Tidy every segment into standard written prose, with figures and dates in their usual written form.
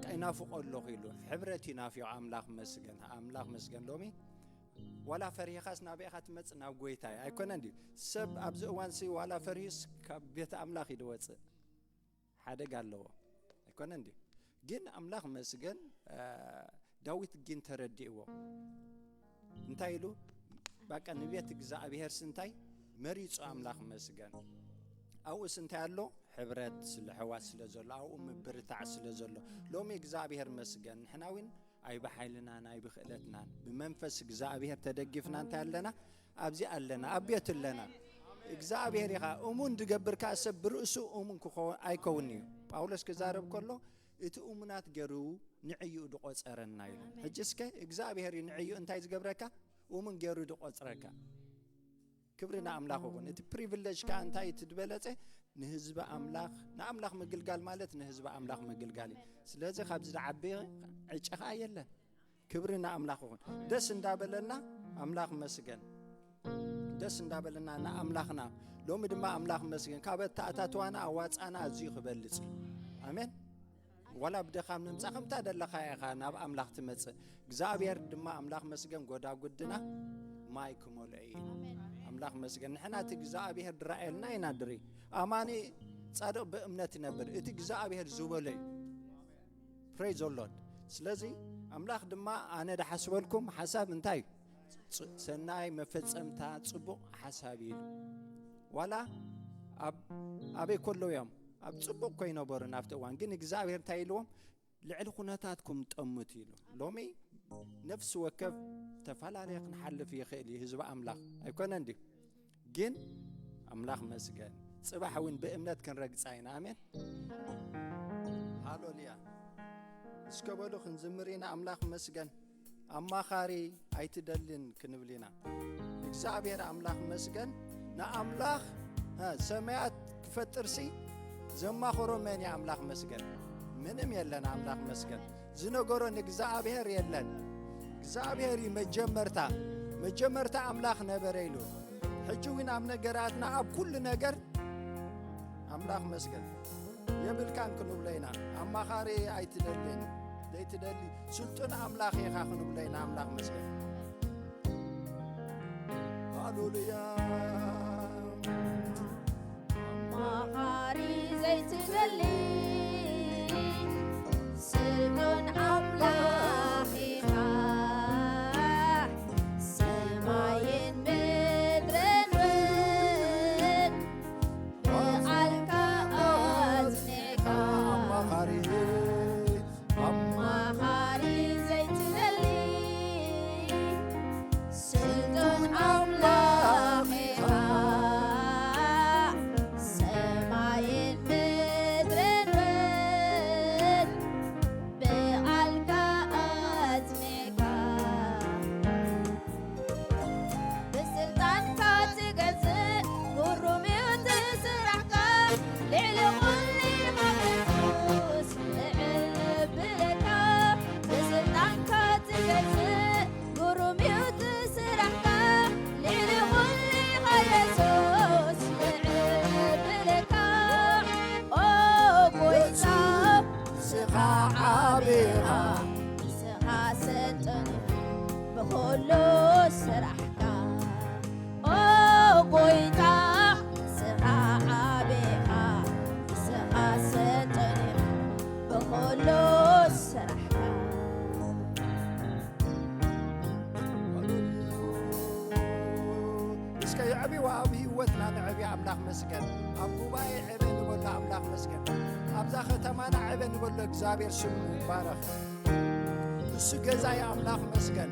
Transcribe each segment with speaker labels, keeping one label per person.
Speaker 1: بقى ينافق الله خيلو حبرتي نافيو أملاخ مسجن لومي ولا فريخاس نبي أخذ مت ناوجيتاي أيكون عندي سب أبز وانسي ولا فريس كبيت أملاخ يدوس حدا قال له أيكون عندي جن أملاخ مسجن داويت جن ترديه انتايلو بقى نبيت جزاء بهرس انتاي مريض أملاخ مسجن أو سنتالو حبرت الحواس لزلو أو مبرتع لزلو لو مي جزاء بهر مسجن حناوين أي بحيلنا أي بخلتنا بمنفس جزاء بهر تدقفنا انت لنا أبزي لنا أبيت لنا جزاء بهر يخا أمون تجبر كاسب برؤسو أمون كخو أي كوني أولش كزارب كله إتأمونات جرو نعيو دقوس أرنايل هجسك جزاء بهر نعيو أنت يزجبرك أمون جرو دقوس أركا كبرنا أملاخون إنت privilege كأنت يتدبلته نهزب أملاخ نأملاخ مجلجال مالت نهزب أملاخ مجلجالي سلازة خبز عبي عيش خايلة كبرنا أملاخون دس ندابلنا أملاخ مسجن دس ندابلنا نا أملاخنا لو مدما أملاخ مسجن كابت تأتاتوانا أواتس أنا أزيخ بلس آمين ولا بدي خام نمسخم تادل خايا خانا بأملاخ تمس جزابير دما أملاخ مسجن قدا قدنا ما يكمل عين أملاخ مسجن نحنا تجزاء بها الرأيلنا ينادري أماني صادق بأمنتي نبر إتجزاء بها الزبالة praise the Lord سلزي أملاخ دما أنا ده حسبلكم حساب انتاي سناي مفتسمتا صبق حسابي ولا أبي كل يوم أبصبق كوينو برن أفتوان جن جزاء بها تايلوم لعل خناتاتكم تأمتيلو لومي نفس وكف تفعل عليك نحل في خيلي هزب أملاخ أيكون عندي جن أملاخ مسجن صباح وين بأمنات كن رجع عين آمين هالوليا اسكبلو خنزمرينا أملاخ مسجن أما خاري أيتدلين كنبلينا إكسابير أملاخ مسجن نا أملاخ سمعت كفترسي زما خرومين يا أملاخ مسجن منم يلنا أملاخ مسجن زنقرو نكزابير يلن زابيري مجمرتا أملاخ نبريلو حجوين أم نجراتنا أب كل نجر أملاخ مسجن يبل كان كنوا بلينا أما خاري أي تدلين ده تدلي سلطان أملاخ يخاخنوا بلينا أملاخ مسجن هالوليا
Speaker 2: أما خاري زي تدلي سلطان أملاخ
Speaker 1: عبي وأبي وثنا نعبي أملاخ مسجن أبو باي عبي نقول له أملاخ مسجن أبزا ختمانا عبي نقول له إكزابير سمو مبارك السجزا يا أملاخ مسجن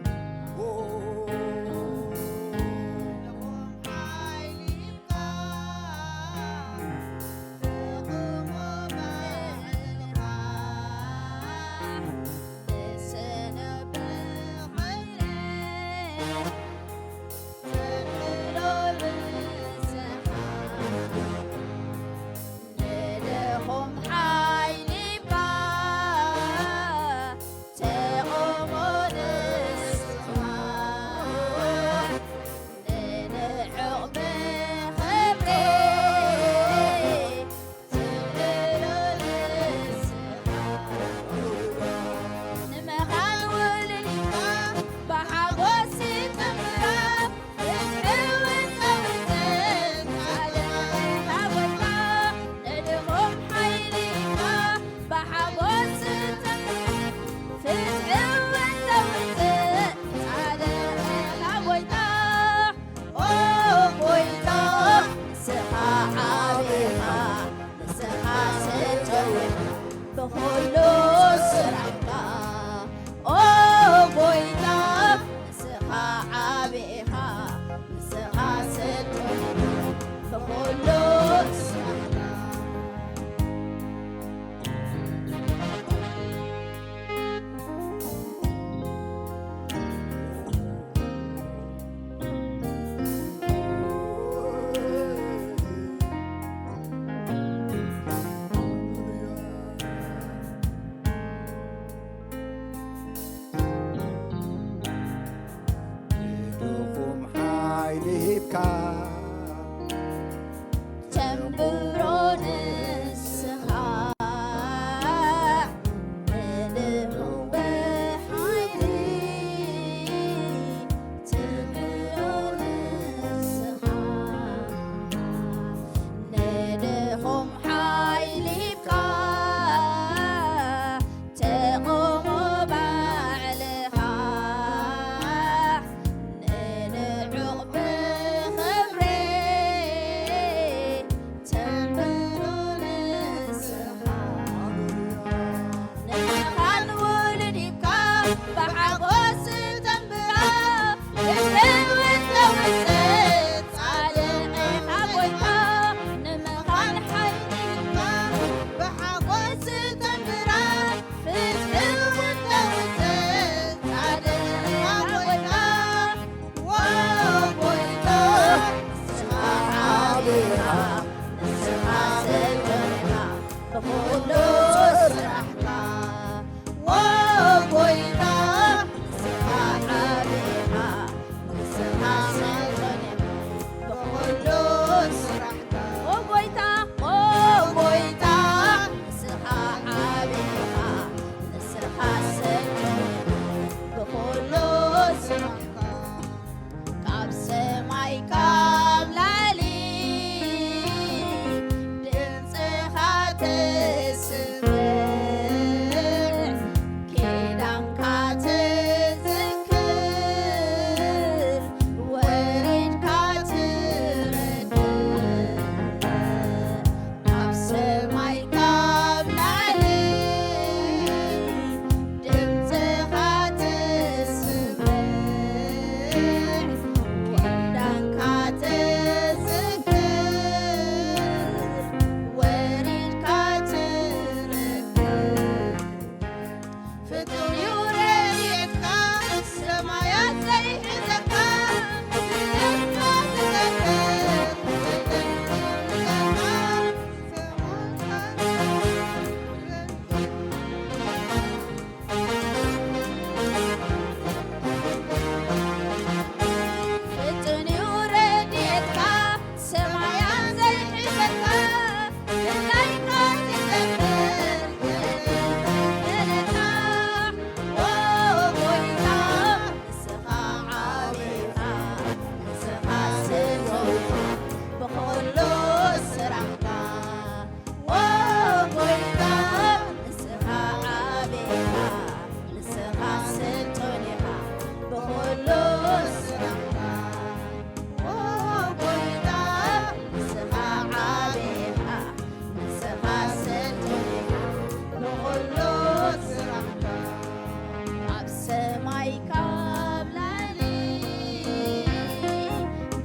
Speaker 2: ኣብ ሰማይ ካብ ላዕሊ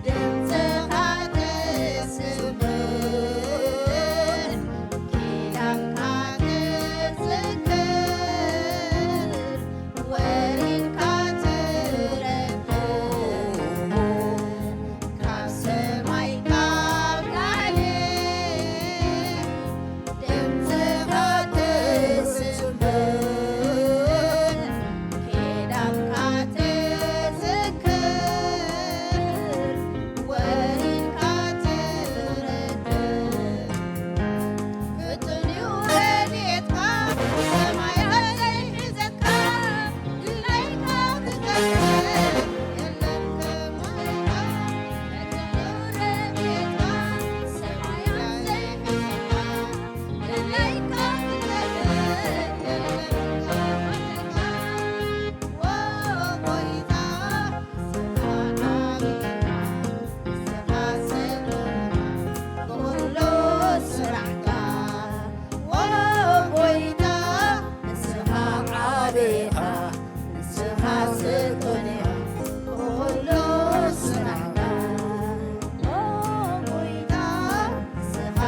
Speaker 2: ድምፅኻ ትስምዕ ኪዳንካ ትዝክር ወሪድካ ትረግም ካብ ሰማይ ካብ ላዕሊ ድምፅኻ ትስምዕ ኪዳንካ ትዝክር ወሪድካ ትረግም ፍጡን እዩ ረድኤትካ ሰማያት ዘይሕዘካ ድላይካ ክትቀፅል የለን ከማይካ ፍጡን እዩ ረድኤትካ ሰማያት ዘይሕዘካ ድላይካ ክትቀፅል የለን ከማይካ ኦ ጎይታ ንስኻ ዓቢኻ ንስኻ ስሉምካ ብኩሉ ስራሕካ ኦ ጎይታ ንስኻ ዓቢኻ ንስኻ ስሉን ኢኻ ብኩሉ ስራሕካ ኦ ጎይታ ንስኻ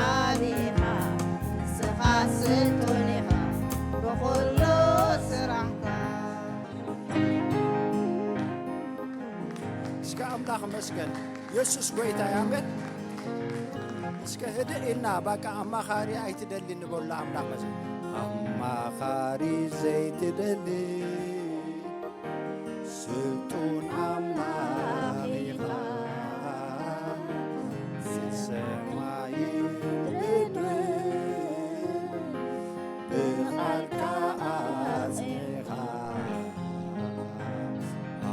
Speaker 2: ዓቢኻ ንስኻ ስሉን ኢኻ ብኩሉ ስራሕካ
Speaker 1: እስከ አምላክ መስገን ኢየሱስ ጎይታ ያመን እስከ ህድእ ኢልና በቃ አማኻሪ ኣይትደሊ ንበሎ አምላክ መስገን አማኻሪ ዘይትደሊ ስልጡን አምላክ ኢኻ ሰማይ ምድርን ብቃልካ ኣጽኒኻ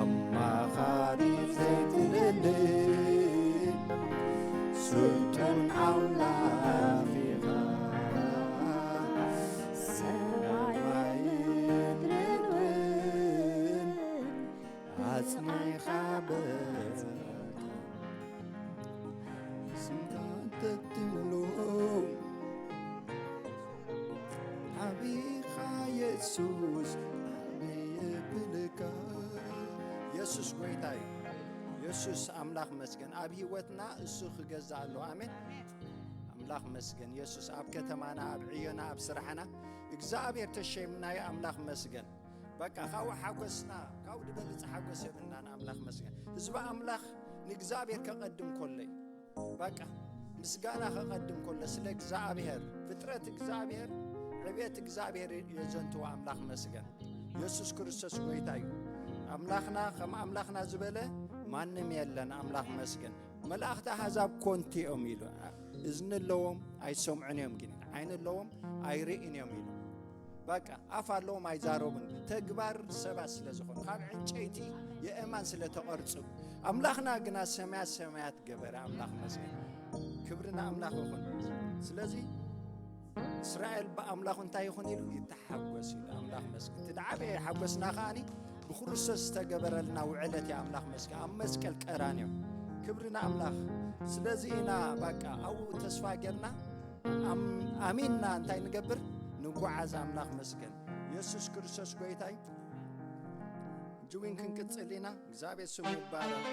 Speaker 1: አማኻሪ ዘይትደሊ ስልጡን አምላክ ኢኻ ሰማይ ምድርን ኣጽኒኻ በጽካ ስምካ ተትብሎ ዓቢኻ ኢየሱስ ዓብየ ብልካ ኢየሱስ ጎይታ እዩ ኢየሱስ አምላክ መስገን ኣብ ህይወትና እሱ ክገዛእ ኣሎ አሜን አምላክ መስገን ኢየሱስ ኣብ ከተማና ኣብ ዕዮና ኣብ ስራሕና እግዚአብሔር ተሸይምናዮ አምላክ መስገን በቃ ካው ሓጎስና ካው ድበልፅ ሓጎስ የብልናን አምላክ መስገን ህዝቢ አምላክ ንእግዚአብሔር ከቀድም ኮለይ በቃ ምስጋና ከቀድም ኮለ ስለ እግዚአብሔር ፍጥረት እግዚአብሔር ዕብየት እግዚአብሔር የዘንትዎ አምላክ መስገን ኢየሱስ ክርስቶስ ጎይታ እዩ አምላክና ከም አምላክና ዝበለ ማንም የለን አምላክ መስገን መላእክቲ አሕዛብ ኮንቲ እዮም ኢሉ እዝኒ ኣለዎም ኣይሰምዑን እዮም ግን ዓይኒ ኣለዎም ኣይርእን እዮም ኢሉ በቃ ኣፍ ኣለዎም ኣይዛረቡን ተግባር ሰባት ስለ ዝኾኑ ካብ ዕንጨይቲ የእማን ስለ ተቐርጹ አምላክና ግና ሰማያት ሰማያት ገበረ አምላክ መስገን ክብርና አምላክ ይኹን ስለዚ እስራኤል በአምላኩ እንታይ ይኹን ኢሉ ይተሓጎስ ኢሉ አምላክ መስገን ትድዓበየ ሓጎስና ከዓኒ ብክርስቶስ ዝተገበረልና ውዕለት ያ አምላክ መስገን ኣብ መስቀል ቀራንዮ ክብርና አምላክ ስለዚ ኢና በቃ ኣብኡ ተስፋ ጌርና አሚንና እንታይ ንገብር ንጓዓዝ አምላክ መስገን ኢየሱስ ክርስቶስ ጎይታ እዩ ጅዊን ክንቅፅል ኢና እግዚአብሔር ስሙ ይባረክ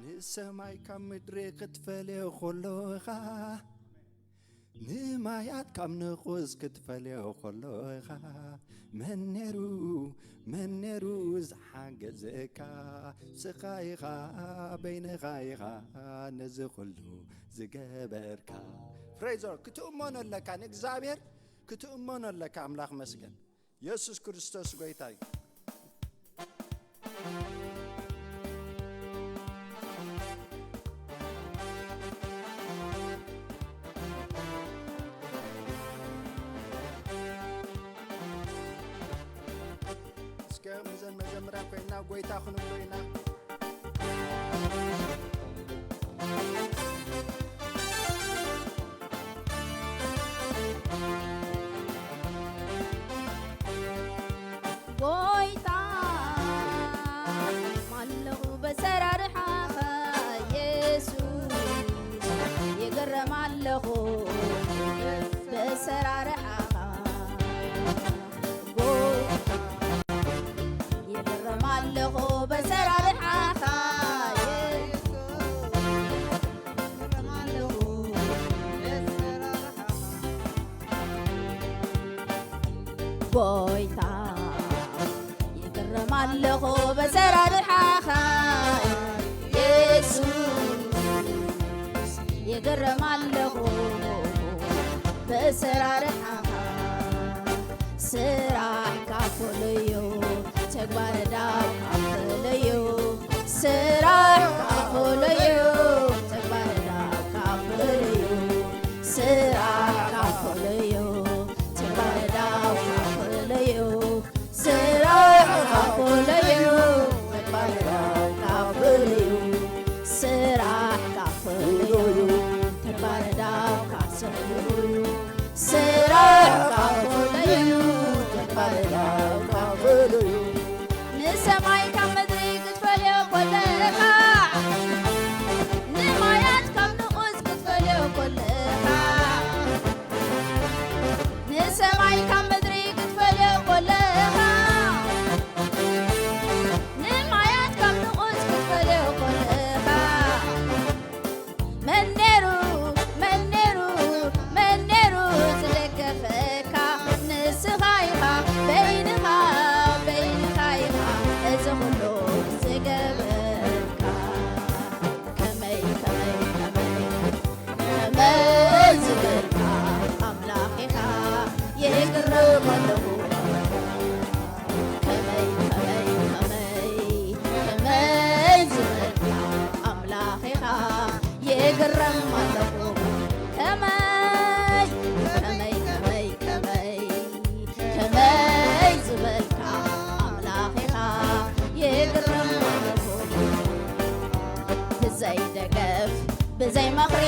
Speaker 1: ንሰማይ ካብ ምድሪ ክትፈልዮ ከለኻ ንማያት ካብ ንቑስ ክትፈልዮ ከለኻ መን ነይሩ ዝሓገዘካ ስኻ ኢኻ በይንኻ ኢኻ ነዚ ኩሉ ዝገበርካ ፍሬዞር ክትእመኖ ኣለካ ንእግዚአብሔር ክትእመኖ ኣለካ አምላክ መስገን ኢየሱስ ክርስቶስ ጎይታ እዩ مزن مزمرا كوينا قويتا خنو كوينا
Speaker 2: قويتا مالو بسرار حافا يسوس يقرم على ጎይታ ይገረማለሁ በሰራርሓኻ ኢየሱስ ይገረማለሁ በሰራርሓኻ ስራሕካ ፍሉዩ ተግባር ዳብካ ፍሉዩ ስራሕካ ፍሉዩ ተግባር ዳብካ ፍሉዩ ስራሕካ ፍሉዩ ተግባር ዳብካ ፍሉዩ ስራሕካ ፍሉዩ ተግባር ዳብካ ፍሉዩ ስራሕካ ፍሉዩ ተግባር ዳብካ ፍሉዩ ስራሕካ ፍሉዩ ተግባር ዳብካ ፍሉዩ ንሰማይ ካብ ምድሪ ክትፈልዮ ኮለኻ ንማያት ካብ ንኡስ ክትፈልዮ ኮለኻ ንሰማይ ካብ ምድሪ ክትፈልዮ ኮለኻ ንማያት ካብ ንኡስ ክትፈልዮ ኮለኻ መነሩ መነሩ መነሩ ዝደገፈካ ንስኻ ኢኻ በይንኻ በይንኻ ኢኻ እዚ ኩሉ ዝገበርካ ከመይ ከመይ ከመይ ከመይ ዝብልካ ኣምላኽ ኢኻ ይግረም ኣለኹ ከመይ ከመይ ከመይ ከመይ ዝብልካ ኣምላኽ ኢኻ ይግረም ኣለኹ ከመይ ከመይ ከመይ ከመይ ከመይ ዝብልካ ኣምላኽ ኢኻ ይግረም ኣለኹ ብዘይ ደገፍ ብዘይ መኽሪ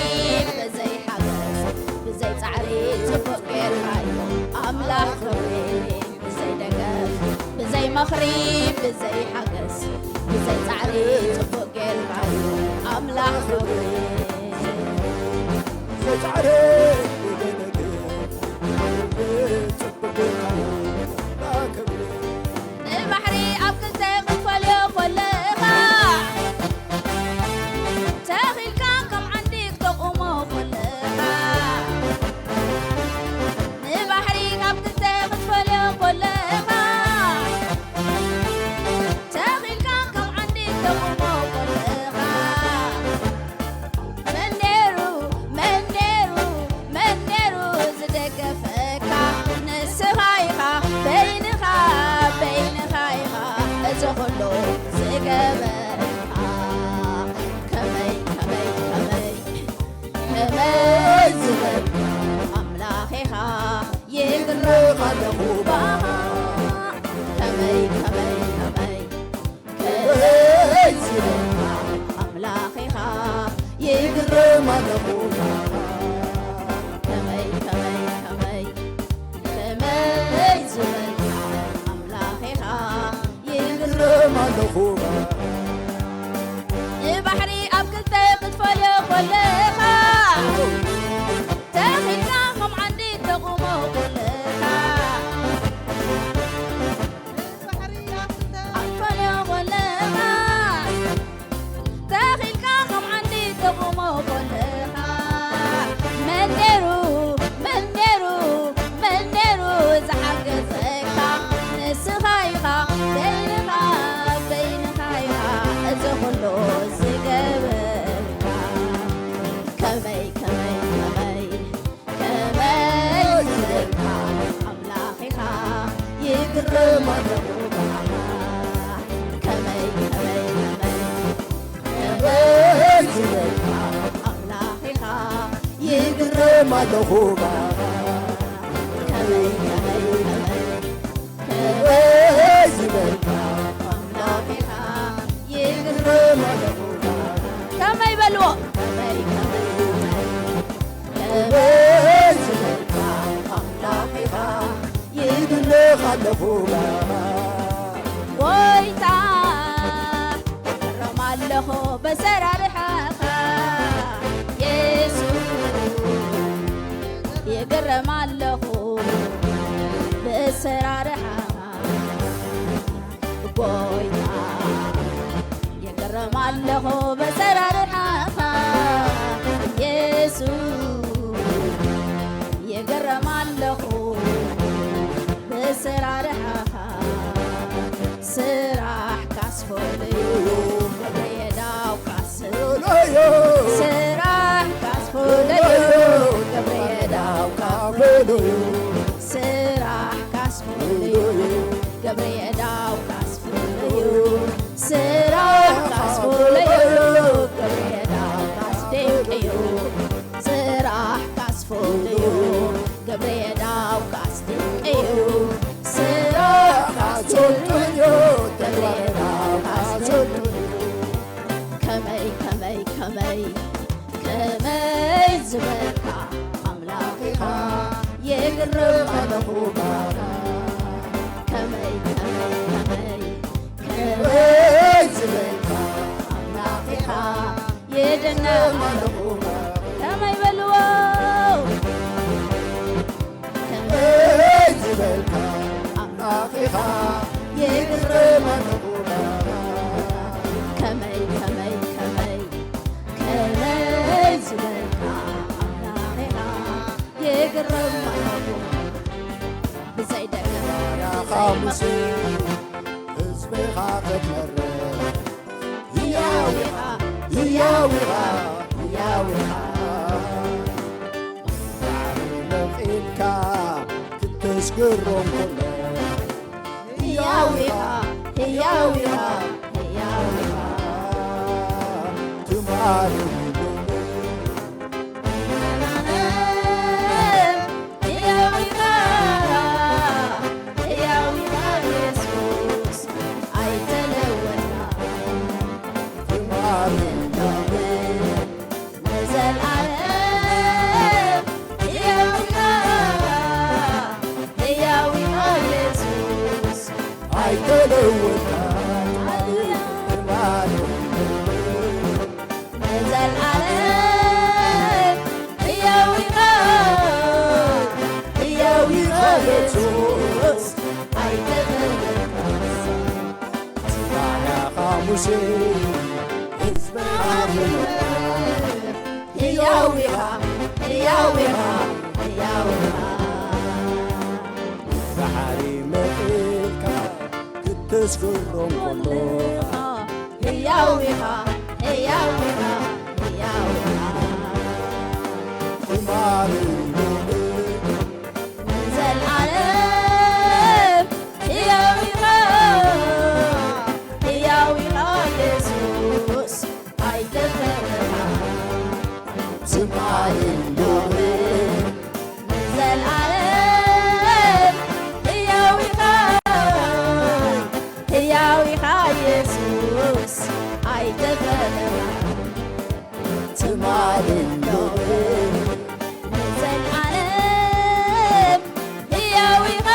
Speaker 2: ብዘይ ሓገዝ ብዘይ ፃዕሪ ፅቡቕ ጌርካዮ ኣምላኽ ክብሪ ብዘይ ደገፍ ብዘይ መኽሪ ብዘይ ሓገዝ ብዘይ ፃዕሪ ፅቡቕ ጌርካዮ ኣምላኽ ክብሪ
Speaker 1: ዛሬ
Speaker 2: ንባሕሪ ኣብ ክልተ ክትፈልዮ ኮለኻ ተኺልካ ከም ዓንዲ ክተቑሞ ኮለኻ ንባሕሪ ኣብ ክልተ ክትፈልዮ ኮለኻ ተኺልካ ከም ዓንዲ ክተቑሞ ኮለኻ መነሩ መነሩ መነሩ ዝደገፈካ ንስኻ ኢኻ በይንኻ በይንኻ ኢኻ እዚ ኩሉ ዝገበርካ ከመይ ከመይ ከመይ ከመይ ዝብልካ ኣምላኽ ኢኻ ይግረም ኣለኹ ባኻ ከመይ ከመይ ከመይ ከመይ ዝብልካ ኣምላኽ ኢኻ ይግረም ኣለኹ ከመይ ከመይ ከመይ ከመይ ዝብልካ ኣምላኽ ኢኻ ይግረም ኣለኹ ንባሕሪ ኣብ ክልተ ክትፈልዮ ኮለኻ ተኺልካ ከም ዓንዲ ተቑሞ ኮለኻ ክትፈልዮ ኮለኻ ተኺልካ ከም ዓንዲ ተቑሞ ኮለኻ መነሩ መነሩ መነሩ ዝሓገዘካ ንስኻ ኢኻ በይንኻ በይንኻ ኢኻ እዚ ኩሉ ዝገበርካ ከመይ ከመይ ከመይ ከመይ ዝብልካ ኣምላኽ ኢኻ ይግረም ኣለኹ ከመይ ከመይ ከመይ ከመይ ዝብልካ ኣምላኽ ኢኻ ይግረም ኣለኹ ከመይ ከመይ ከመይ ከመይ ዝብልካ ኣምላኽ ኢኻ ይግረም ኣለኹ ከመይ በልዎ ከመይ ከመይ ከመይ ዝብልካ ኣምላኽ ኢኻ ይግረም ኣለኹ ጎይታ ይግረም ኣለኹ በሰራርሓኻ ኢየሱስ ይግረም ኣለኹ በሰራርሓኻ ጎይታ ይግረም ኣለኹ በሰራርሓኻ ኢየሱስ ይግረም ኣለኹ በሰራ
Speaker 1: ካስፈልዩ
Speaker 2: ስራሕ ካስፈልዩ ገብርኤዳው ካስፈልዩ ስራሕ ካስፈልዩ ገብርኤዳው ካስደንቅዩ ስራሕ ካስፈልዩ ገብርኤዳው ካስደንቅዩ ስራሕ ካስፈልዩ ገብርኤዳው ካስደንቅዩ ከመይ ከመይ ከመይ ከመይ ዝበልካ ኣምላኽኻ የግርም ኣለኹ ከመይ ከመይ ከመይ ከመይ ዝበልካ ኣምላኽኻ የደንቕ ኣለኹ ከመይ በልዎ ከመይ ዝበልካ ኣምላኽኻ የግርም ኣለኹ ከመይ ከመይ ከመይ ከመይ ዝበልካ ኣምላኽኻ የግርም ኣለኹ ብዘይ ደገፍ
Speaker 1: ብዘይ ሙሴ ህዝብኻ ክትመርሕ ህያዊኻ ህያዊኻ ህያዊኻ ለቒልካ ክትስግሮም ኩሎ
Speaker 2: ህያዊኻ ህያዊኻ ህያዊኻ
Speaker 1: ትማርኽ ሙሴ ህዝብኻ
Speaker 2: ህያዊኻ ህያዊኻ ህያዊኻ
Speaker 1: ባሕሪ መቒልካ ክትስግሮም ኩሎኻ
Speaker 2: ህያዊኻ ህያዊኻ ህያዊኻ
Speaker 1: ትማርኽ
Speaker 2: ዘለዓለም ህያዊኻ ህያዊኻ ኢየሱስ ኣይተፈለኻ
Speaker 1: ትማርኽ
Speaker 2: ዘለዓለም ህያዊኻ ህያዊኻ ኢየሱስ ኣይተፈለኻ
Speaker 1: ትማርኽ
Speaker 2: ዘለዓለም ህያዊኻ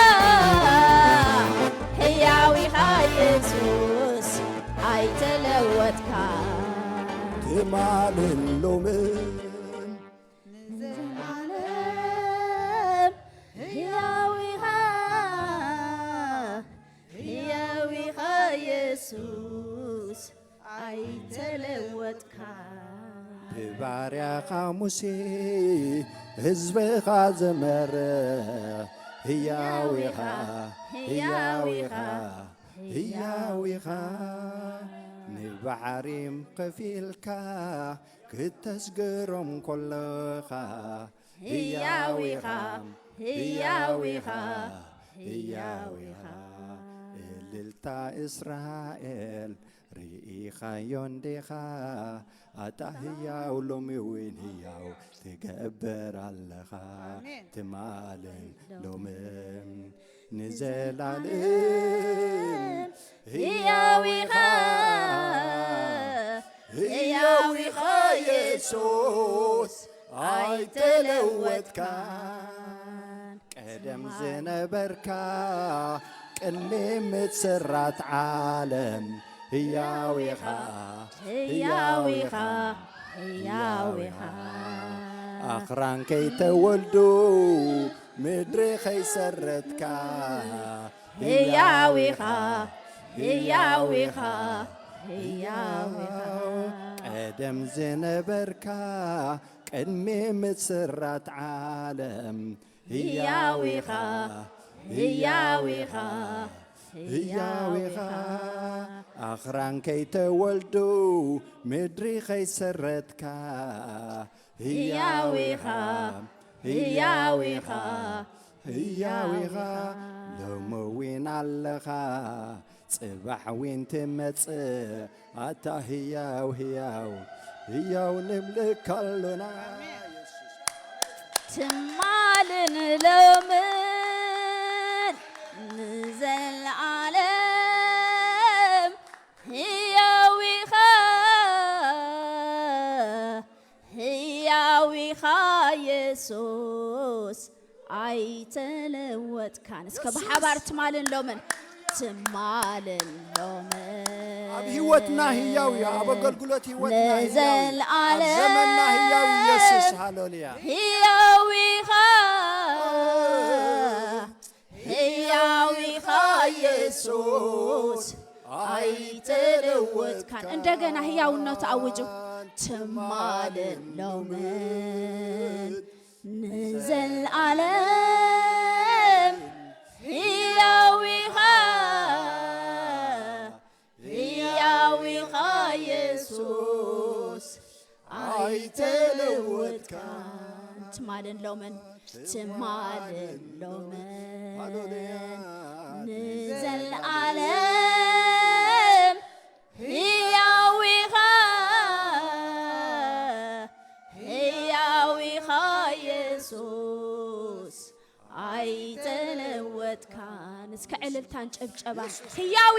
Speaker 2: ህያዊኻ ኢየሱስ ኣይተለወጥካ
Speaker 1: ትማልሎምን
Speaker 2: ዘለዓለም ህያዊኻ ህያዊኻ ኢየሱስ ኣይተለወጥካ
Speaker 1: ብባርያኻ ሙሴ ህዝብኻ ዘመርሕ ህያዊኻ ህያዊኻ ህያዊኻ ንባሕሪም ከፊልካ ክተስግሮም ከለኻ
Speaker 2: ህያዊኻ ህያዊኻ ህያዊኻ
Speaker 1: እልልታ እስራኤል ርኢኻዮ እንዲኻ ኣታ ህያው ሎሚ እውን ህያው ትገብር ኣለኻ ትማልን ሎምን ንዘላለም
Speaker 2: ህያዊኻ
Speaker 1: ህያዊኻ ኢየሱስ ኣይተለወጥካ ቀደም ዝነበርካ ቅድሚ ምትስራት ዓለም ህያዊኻ
Speaker 2: ህያዊኻ ህያዊኻ
Speaker 1: ኣኽራን ከይተወልዱ ምድሪ ከይሰረትካ
Speaker 2: ህያዊኻ ህያዊኻ ህያዊኻ
Speaker 1: ቀደም ዝነበርካ ቅድሚ ምትስራት ዓለም
Speaker 2: ህያዊኻ ህያዊኻ
Speaker 1: ህያዊኻ ኣኽራን ከይተወልዱ ምድሪ ከይሰረትካ
Speaker 2: ህያዊኻ ህያዊኻ
Speaker 1: ህያዊኻ ሎሞዊን ኣለኻ ጽባሕ ዊን ትመጽእ ኣታ ህያው ህያው ህያው ንምልከሉና
Speaker 2: ትማልን ሎምን ንዘለዓለም ህያዊኻ ህያዊኻ ኢየሱስ ኣይተለወጥካን እስከ ብሓባር ትማልን ሎምን ትማልን ሎምን
Speaker 1: ኣብ ህይወትና ህያው ያ ኣብ አገልግሎት ህይወትና
Speaker 2: ንዘለዓለም
Speaker 1: ኣብ ዘመንና ህያው ኢየሱስ ሃሌሉያ
Speaker 2: ህያዊኻ ህያዊኻ ኢየሱስ ኣይተለወጥካን እንደገና ህያውነቱ አውጁ ትማልን ሎምን ንዘለዓለም ህያዊኻ ህያዊኻ ኢየሱስ ኣይተለወጥካን ትማልን ሎምን ትማልን ሎምን ንዘለዓለም ህያዊኻ ህያዊኻ ኢየሱስ ኣይተለወጥካን እስከ ዕልልታን ጨብጨባን ህያዊ